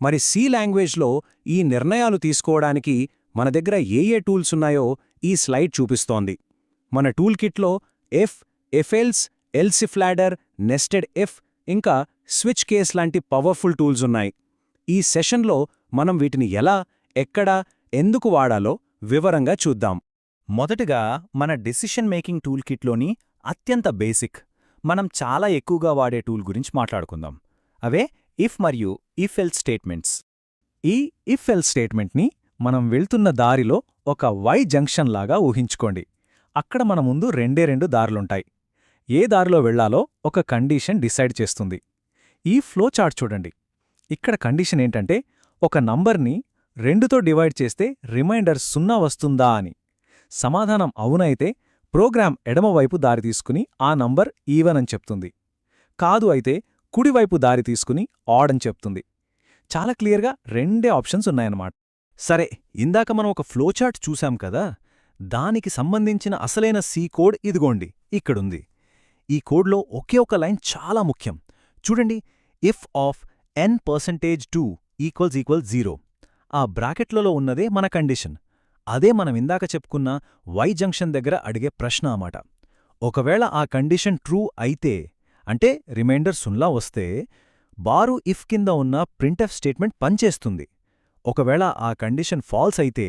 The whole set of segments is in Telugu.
మరి సి లాంగ్వేజ్లో ఈ నిర్ణయాలు తీసుకోవడానికి మన దగ్గర ఏ టూల్స్ ఉన్నాయో ఈ స్లైడ్ చూపిస్తోంది. మన టూల్ కిట్లో if, if else, else if ladder, nested if ఇంకా స్విచ్ కేస్ లాంటి పవర్ఫుల్ టూల్స్ ఉన్నాయి. ఈ సెషన్లో మనం వీటిని ఎలా, ఎక్కడ, ఎందుకు వాడాలో వివరంగా చూద్దాం. మొదటగా మన డెసిషన్ మేకింగ్ టూల్ కిట్లోని అత్యంత బేసిక్, మనం చాలా ఎక్కువగా వాడే టూల్ గురించి మాట్లాడుకుందాం. అవే ఇఫ్ మరియు ఇఫ్ ఎల్స్ స్టేట్మెంట్స్. ఈ ఇఫ్ ఎల్స్ స్టేట్మెంట్ని మనం వెళ్తున్న దారిలో ఒక వై జంక్షన్ లాగా ఊహించుకోండి. అక్కడ మన ముందు రెండు దారులుంటాయి. ఏ దారిలో వెళ్లాలో ఒక కండీషన్ డిసైడ్ చేస్తుంది. ఈ ఫ్లో చార్ట్ చూడండి. ఇక్కడ కండీషన్ ఏంటంటే ఒక నంబర్ని 2తో డివైడ్ చేస్తే రిమైండర్ 0 వస్తుందా అని. సమాధానం అవునైతే ప్రోగ్రామ్ ఎడమవైపు దారి తీసుకుని ఆ నంబర్ ఈవెన్ అని చెప్తుంది. కాదు అయితే కుడివైపు దారి తీసుకుని ఆడ్ అని చెప్తుంది. చాలా క్లియర్గా రెండే ఆప్షన్స్ ఉన్నాయన్నమాట. సరే, ఇందాక మనం ఒక ఫ్లోచార్ట్ చూశాం కదా, దానికి సంబంధించిన అసలైన సి కోడ్ ఇదిగోండి ఇక్కడుంది. ఈ కోడ్లో ఒకే ఒక లైన్ చాలా ముఖ్యం. చూడండి, ఇఫ్ ఆఫ్ n%2 = 0. ఆ బ్రాకెట్లలో ఉన్నదే మన కండిషన్. అదే మనం ఇందాక చెప్పుకున్న వై జంక్షన్ దగ్గర అడిగే ప్రశ్న అన్నమాట. ఒకవేళ ఆ కండిషన్ ట్రూ అయితే, అంటే రిమైండర్ 0 వస్తే, బారు ఇఫ్ కింద ఉన్న ప్రింట్ఎఫ్ స్టేట్మెంట్ పనిచేస్తుంది. ఒకవేళ ఆ కండిషన్ ఫాల్స్ అయితే,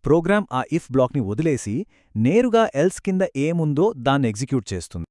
ప్రోగ్రామ్ ఆ ఇఫ్ బ్లాక్ని వదిలేసి నేరుగా ఎల్స్ కింద ఏముందో దాన్ని ఎగ్జిక్యూట్ చేస్తుంది.